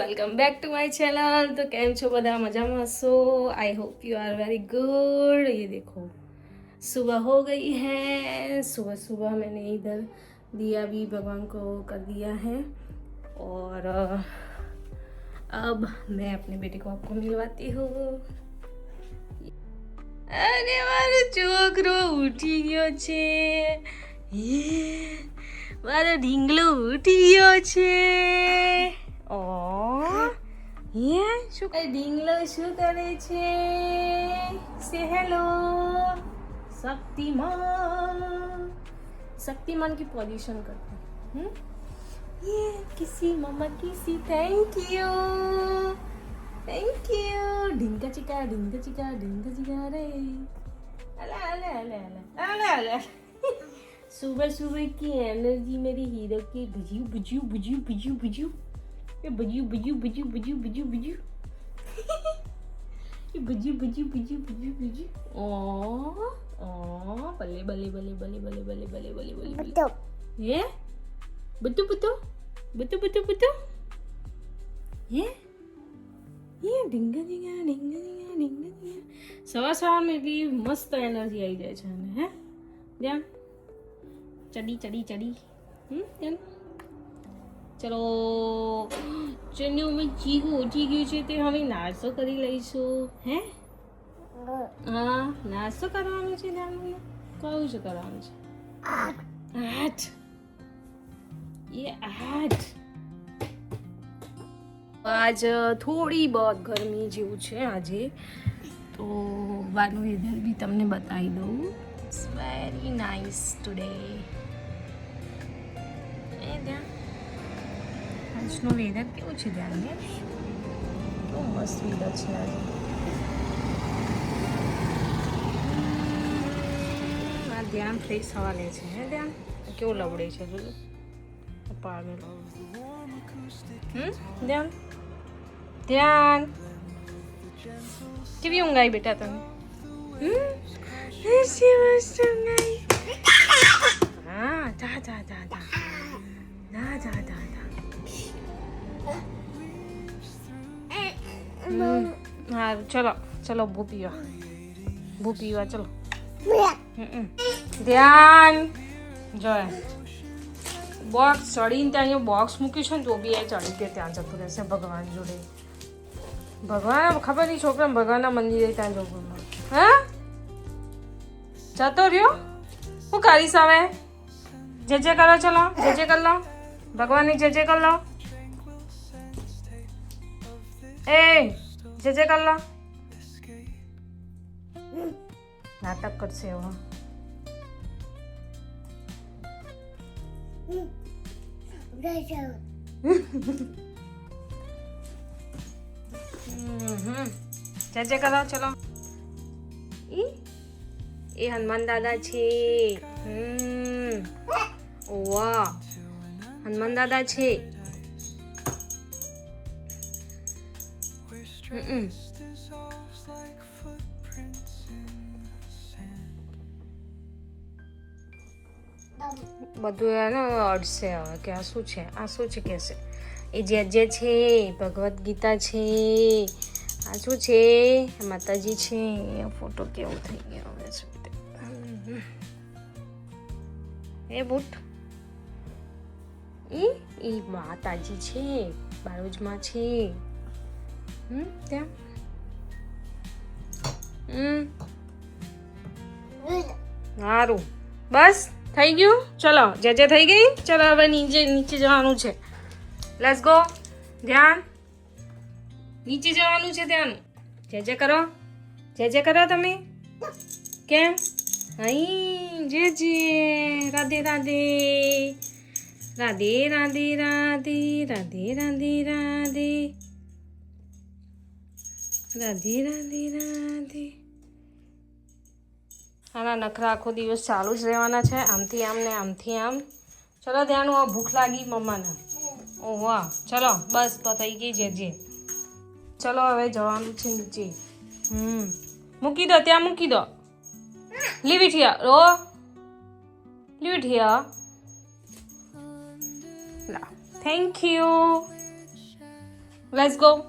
Welcome back to my channel. तो કેમ છો બધા? મજામાં હશો? I hope you are very good. ये देखो सुबह हो गई है। सुबह सुबह मैंने इधर दिया भी भगवान को कर दिया है और अब मैं अपने बेटे को आपको मिलवाती हूँ। अरे मारो छोकरो उठी गयो छे। मारो ढींगलो उठी गयो छे। ઓ હે શું કરે ઢીંગલો? શું કરે છે? સે હેલો शक्तिमान। शक्तिमान की पोजीशन करते हैं। ये किसी मम्मा किसी थैंक यू ढिंगा चिका रे। अला अला अला अला अला सुबह सुबह की एनर्जी मेरी हीरो की बुझू बुझू बुझू बुझू बुझू बजू बजू बजू बजू बजू बजू बजू बजू बजू बजू बजू ओ बल्ले बल्ले बल्ले बल्ले बल्ले बल्ले बल्ले बल्ले बल्ले ये बतू बतू बतू बतू बतू ये ढिंगा ढिंगा ढिंगा ढिंगा ढिंगा ढिंगा। सवा सवा में भी मस्त एनर्जी आई जाए છે હે ધ્યાન ચડી ચડી ચડી ધ્યાન। ચલો ચન્યુ મેં ચીકુ ઉઠી ગયું છે તે હવે નાસ્તો કરી લઈશું હે। હા નાસ્તો કરવાનો છે ધ્યાન કયું છે કરવાનું છે? 8 ये 8 आज थोड़ी बहुत गर्मी જેવું છે આજે તો બહારનું વેધર બી તમને બતાવી દઉં। It's very nice today. એ ધ્યાન આજનું વેધર કેવું છે ધ્યાન ને? બહુ મસ્ત વેધર છે આજે। આ ધ્યાન ફ્રેશ હવા લે છે હે ધ્યાન કેવું લવડે છે જોજો પાગલ। ધ્યાન ધ્યાન કેવી ઊંઘ આવી બેટા તને? મસ્ત ઊંઘ આવી। હા જા જા જા જા જા જા જા हाँ चलो चलो भू पीवा चलो ध्यान जो बॉक्स चढ़ीने त्या बॉक्स मूक्यु छे तो बी चढ़ी के त्या जतुं रहेशे भगवान जोड़े। भगवान खबर नहीं छोकरा भगवान मंदिर त्या जवुं हाँ जतो रह्यो हूँ करीश हवे? जे जे करो चलो जे जे कर लो भगवान ने जे जे कर लो। ए जे जे कर लो नाटक करशे एवो जे जे करो चलो। ए हनुमान दादा छे। वाह हनुमान दादा छे। બધું એને અડશે હવે કે આ શું છે કહેશે। એ જે છે ભગવદ્ ગીતા છે આ શું છે માતાજી છે। ફોટો કેવો થઈ ગયો હવે છે એ બુટ એ માતાજી છે બારોજમાં છે ત્યાં સારું બસ થઈ ગયું। ચલો જે થઈ ગઈ ચલો હવે નીચે જવાનું છે। લેટ્સ ગો ધ્યાન નીચે જવાનું છે ધ્યાન જે કરો તમે કેમ અહીં જે રાધે રાધે રાધે રાધે રાધે રાધે રાધે રાધે રાધે રાધે રાધે। આના નખરા આખો દિવસ ચાલુ જ રહેવાના છે આમથી આમ ને આમથી આમ। ચલો ધ્યાન ભૂખ લાગી મમ્માને। ઓ વાહ ચલો બસ તો થઈ ગઈ જે ચલો હવે જવાનું છે નીચે। મૂકી દો ત્યાં મૂકી દો। Leave it here oh leave it here. Thank you Let's go.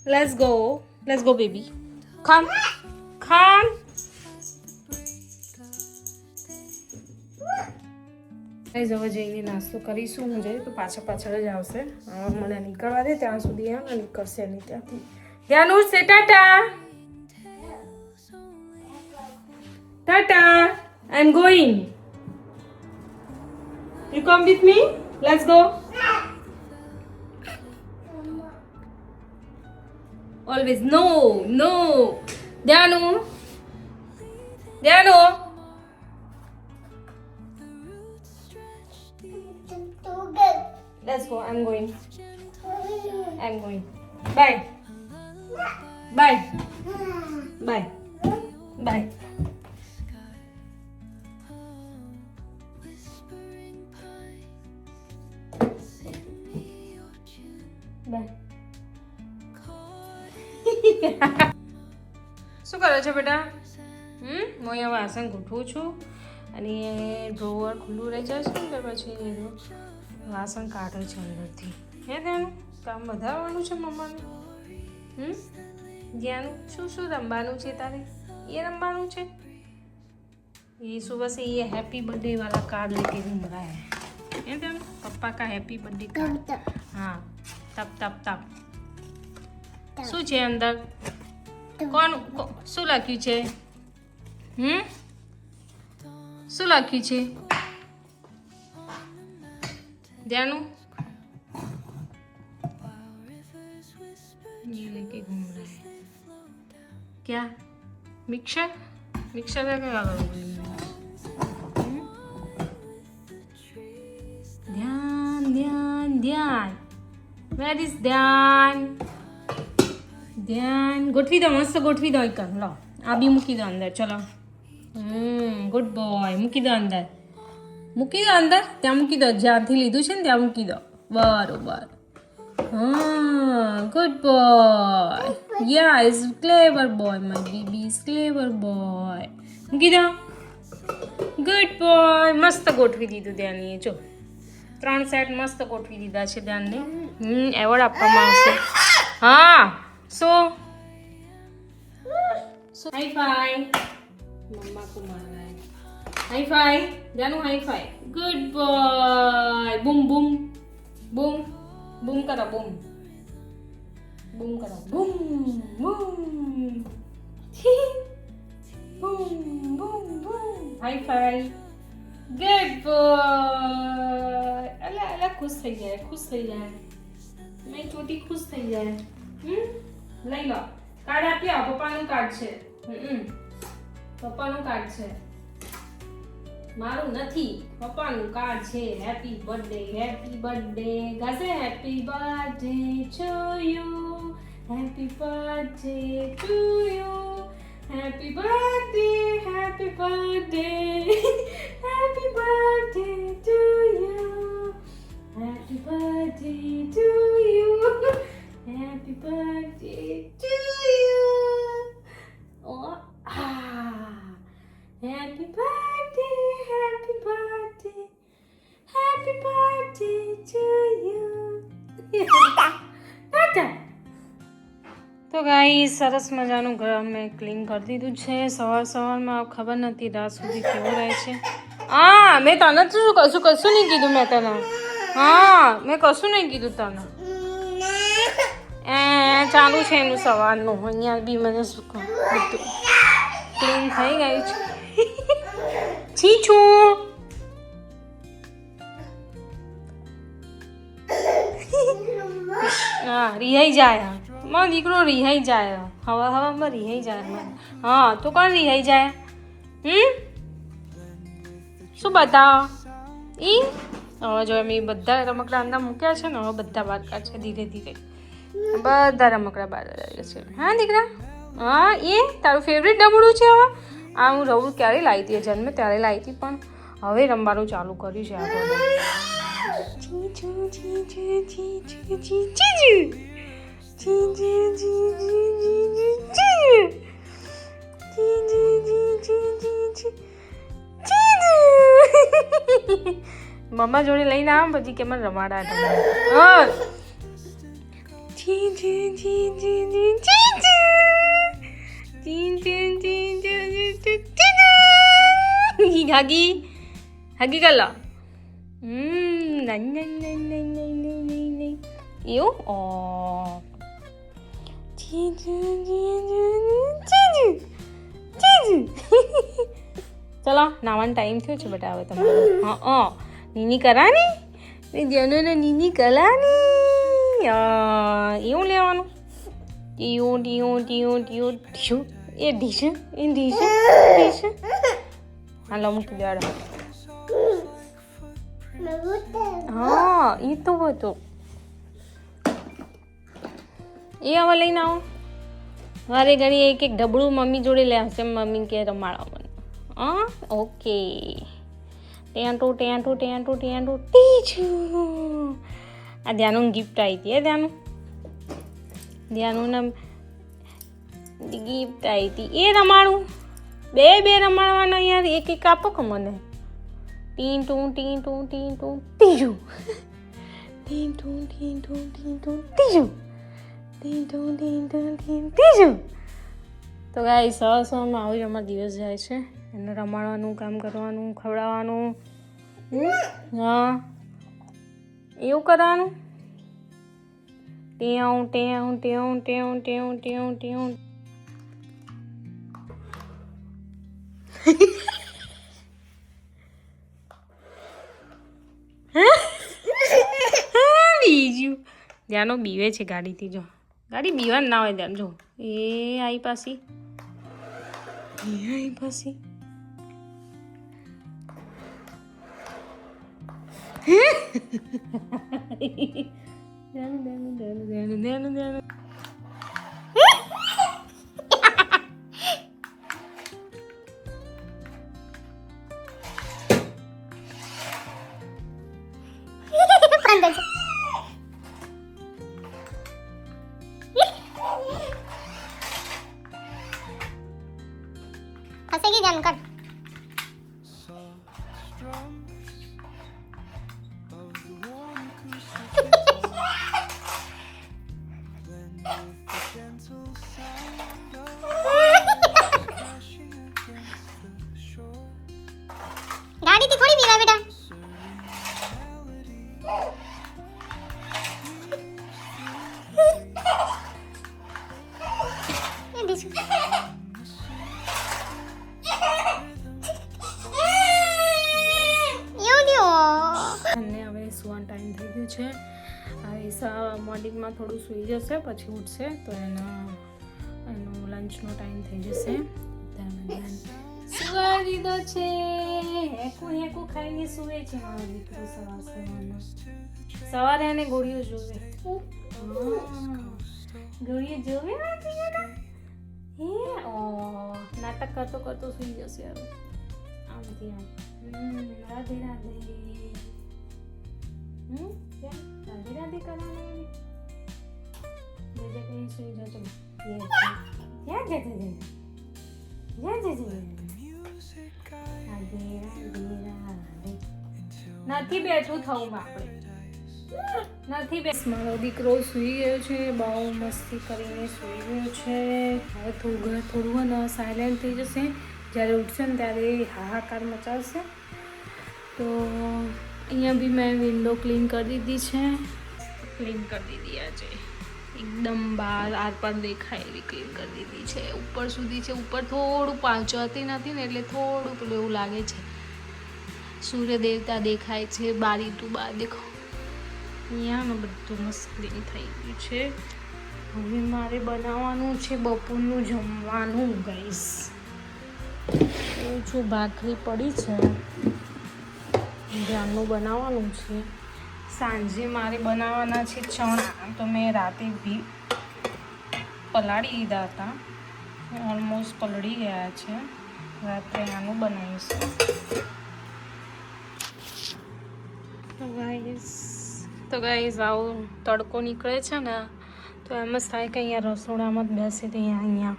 Let's go. Let's go, baby. Come. Come. હવે જઈને નાસ્તો કરીશું. હું જઈ તો પાછળ જ આવશે. મને નીકળવા દે ત્યાં સુધી આ નીકળશે નહીં ત્યાંથી. ધ્યાન ઉઠશે. Tata. Tata, I'm going. You come with me? Let's go. Always no. Dhyanu. Let's go. I'm going. Bye. Bye. Bye. શું કરો છો બેટા? હું અહીંયા વાસણ ગોઠવું છું અને ડ્રોવર ખુલ્લું રહી જશે ને તો પછી વાસણ કાઢે છે અંદરથી. હે તેનું કામ વધારવાનું છે મમ્માનું. જ્યાંનું શું રમવાનું છે તારે? ये रमवानु છે. ये सुबह से ये हैप्पी बर्थडे वाला कार्ड लेके घूम रहा है. ये तो पापा का हैप्पी बर्थडे कार्ड. हाँ तप શું છે અંદર? કોણ શું લખ્યું છે? શું લખ્યું છે? જાનું ये लेके घूम रहा है. क्या मिक्सर का क्या करोगे? ध्यान Where is ધ્યાન ગોઠવી દો. મસ્ત ગોઠવી દો. એક લો આ બી મૂકી દો અંદર. ચલો ગુડ બોય. મૂકી દો અંદર. ત્યાં મૂકી દો. જ્યાંથી લીધું છે ને ત્યાં મૂકી દો. બરોબર. હા good boy. Yeah is clever boy. My baby is clever boy. મૂકી દો. Good boy. મસ્ત ગોઠવી દીધું ધ્યાનીએ. જો 3 સેટ મસ્ત ગોઠવી દીધા છે ધ્યાનને. એવોર્ડ આપવામાં આવશે. હા So high five. मम्मा को मार रहा है. High five. जानू high five. Good boy. Boom boom. Boom. Boom करो boom. Boom करो. Boom boom. Boom boom boom. High five. Good boy. अल्लाह खुश થઈ જાય. मैं छोटी खुश થઈ જાય. લઈ લો. કાર્ડ આપ્યા. પપ્પાનું કાર્ડ છે. પપ્પાનું કાર્ડ છે. મારું નથી. પપ્પાનું કાર્ડ છે. Happy birthday ગાશે. Happy birthday to you. Happy birthday to you. Happy birthday happy birthday to you. Happy birthday to you. Happy birthday to you. Oh, Happy birthday to you. તો guys સરસ મજાનું ઘર અમે clean કરી દીધું છે. સવારમાં ખબર નથી રાત સુધી કેવું રહે છે. હા મેં તને કશું નહીં કીધું. મેં કશું નહીં કીધું તને. ચાલુ છે એનું સવારનું. અહીંયા બી મને શું બધું ક્લીન થઈ ગયું છે. છીછું હા રિહાઈ જાય. મારો દીકરો રિહાઈ જાય. હવામાં રિહાઈ જાય. હા તો કોણ રિહાઈ જાય? શું બતાવો? હવે જો મેં બધા રમકડા અંદર મૂક્યા છે ને. હવે બધા બહાર કાઢશે ધીરે. બધા રમકડા બહાર છે. હા દીકરા. હા એ તારું ફેવરેટ ડબડું છે. હવે આ હું રવડું ક્યારે લાવી હતી? જન્મે ત્યારે લાવી હતી પણ હવે રમવાનું ચાલુ કર્યું છે. મમ્મા જોડે લઈને આવ પછી કે મને રમાડા. ચીંચુ ચીંચુ ચીંચુ હાગી હાગી કલા એવું ઓ ચલો નાવાનો ટાઈમ થયો છે બેટા હવે તમારો હા નીની કરાની ધ્યાનો નીની કલાની એવું લેવાનું ટીયું ટીયું ટીયું ટીયું ટીયું એ ડીશ હાલો મૂકી દેવાડો હા એ તો હતું એ હવે લઈને આવો વારે ઘડી એક ઢબડું મમ્મી જોડે લે આવશે મમ્મી કે રમાડો મને હા ઓકે ટેન્ટુ ટેન્ટુ ટેન્ટુ ટેન્ટુ ટીચું આ ધ્યાનું ગિફ્ટ આવી હતી ધ્યાનું ને ગિફ્ટ આવી હતી એ રમાડું બે રમાડવાના યાર એક આપો કે મને ટીન ટું ટીજું ટીન ટું ટીજું ટીજું તો ગાઈ સવારમાં આવી અમારો દિવસ જાય છે એને રમાડવાનું કામ કરવાનું ખવડાવવાનું હા એવું કરવાનું ટેવ ટેવ ટેવ ટેવ ટેવ ટેવ ટેવ બીજું ધ્યાનો બીવે છે ગાડીથી જો ગાડી બીવાનું ના હોય ધ્યાન જો એ આવી પાછી હસેગી જાન કર ગાડીથી થોડી બીવા બેટા એ દીસુ સુવાનો ટાઈમ થઈ ગયો છે હવે મોર્નિંગમાં થોડું સૂઈ જશે પછી ઉઠશે તો એનો લંચનો ટાઈમ થઈ જશે સુવા દીધો છે હેકું ખાઈને સૂવે છે મારો દીકરો સવારે એને ગોળીઓ જોવે ગોળીઓ જોવે હે નાટક કરતો સૂઈ જશે હવે આમથી આમ રાધે રાધે રાધે કરવાની બીજે કઈ સુઈ જતો નથી બેઠું થવું આપણે નથી મારો દીકરો સૂઈ ગયો છે બહુ મસ્તી કરીને સૂઈ ગયો છે હવે થોડું ને સાયલેન્ટ થઈ જશે જ્યારે ઉઠશે ને ત્યારે હાહાકાર મચાવશે તો અહીંયા બી મેં વિન્ડો ક્લીન કરી દીધી આજે એકદમ બહાર આર પર દેખાય એવી ક્લીન કરી દીધી છે ઉપર સુધી છે ઉપર થોડું પાંચવાતી નથી ને એટલે થોડું પેલું એવું લાગે છે સૂર્ય દેવતા દેખાય છે બારી ટુ બાર દેખો અહીંયાનું બધું મસ્ત ક્લીન થઈ ગયું છે હવે મારે બનાવવાનું છે બપોરનું જમવાનું ગાઈસ જો ભાખરી પડી છે જામનું બનાવવાનું છે સાંજે મારે બનાવવાના છે ચણા તો મેં રાતે પલાળી દીધા હતા ઓલમોસ્ટ પલળી ગયા છે રાત્રે આનું બનાવીશું તો ગાઈસ આવો તડકો નીકળે છે ને તો એમ જ થાય કે અહીંયા રસોડામાં જ બેસે તો અહીંયા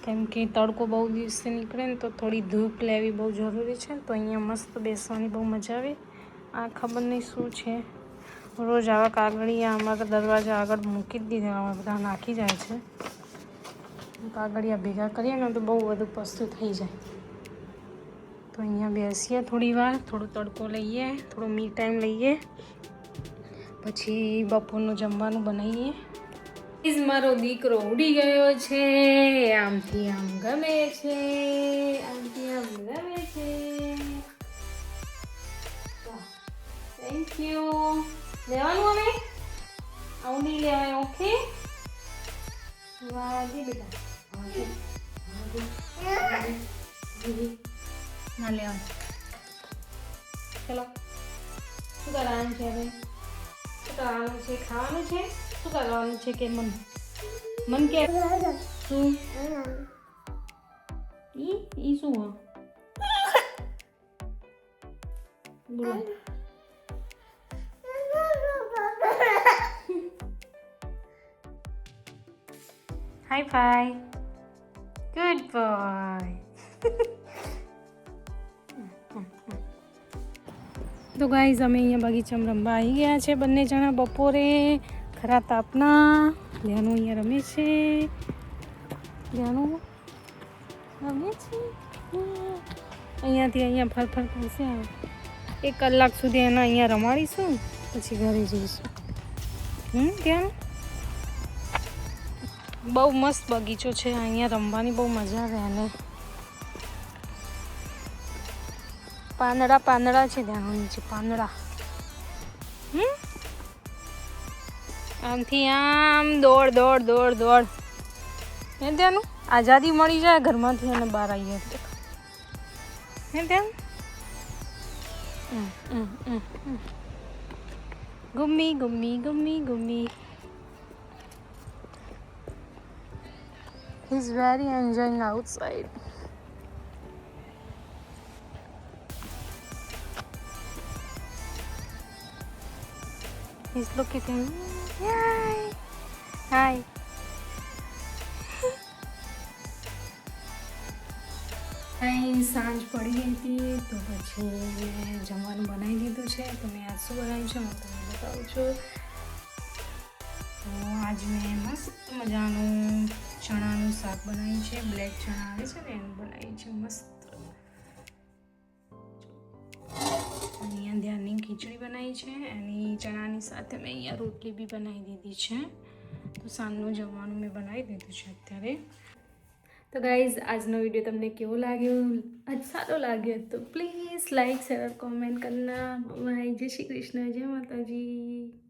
કેમ કે તડકો બહુ દિવસે નીકળે ને તો થોડી ધૂપ લેવી બહુ જરૂરી છે તો અહીંયા મસ્ત બેસવાની બહુ મજા આવે આ ખબર નહીં શું છે રોજ આવા કાગળિયા અમારા દરવાજા આગળ મૂકી જ દીધા, અમે બધા નાખી જાય છે. કાગળિયા ભેગા કરીએ ને તો બહુ બધું પસ્તું થઈ જાય. તો અહીંયા બેસીએ થોડી વાર, થોડો તડકો લઈએ, થોડો મી ટાઈમ લઈએ, પછી બપોરનું જમવાનું બનાવીએ. મારો દીકરો ઉડી ગયો છે, આમથી આમ ગમે છે, આમથી આમ ગમે છે. Thank you. લેવાનું હવે આવું નહીં લેવાય. ઓકે વાગે બેટા, ના લેવાનું. ચલો શું કરવાનું છે હવે? શું કરવાનું છે? ખાવાનું છે? શું કરવાનું છે? કે મન કે શું ઈ શું હા બોલો. Hi fi, good boy. તો ગાઈઝ અમે અહીંયા બગીચામાં રમવા આવી ગયા છે બંને જણા બપોરે ખરા તાપના. લેનું અહીંયા રમે છે, લેનું રમે છે. અહીંયાથી અહીંયા ફરફર કરશે. 1 કલાક સુધી એને અહીંયા રમાડીશું, પછી ઘરે જઈશું. ત્યાં બહુ મસ્ત બગીચો છે, અહીંયા રમવાની બહુ મજા આવે. અને પાંદડા છે ત્યાં નીચે, પાંદડા. આમથી આમ દોડ દોડ દોડ દોડ. હે ત્યાંનું આઝાદી મળી જાય ઘરમાંથી અને બહાર આવીએ તો. હે ત્યાં ગુમ્મી ગુમ્મી ગુમ્મી ગુમ્મી. He's very enjoying outside. He's looking at him. Hi. Hi. સાંજ પડી હતી તો પછી જમવાનું બનાવી દીધું છે. તો મેં આજ શું બનાવ્યું છે હું તમને બતાવું છું. તો આજ મેં મસ્ત મજાનું ચણાનું શાક બનાવ્યું છે. બ્લેક ચણા આવે છે ને એનું બનાવ્યું છે મસ્ત. અહીંયા ધ્યાનની ખીચડી બનાવી છે, એની ચણાની સાથે મેં અહીંયા રોટલી બી બનાવી દીધી છે. તો સાંજનું જમવાનું મેં બનાવી દીધું છે અત્યારે. તો ગાઈઝ આજનો વિડીયો તમને કેવો લાગ્યો? આજ સારો લાગ્યો તો પ્લીઝ લાઈક શેર કોમેન્ટ કરના. બાય, જય શ્રી કૃષ્ણ, જય માતાજી.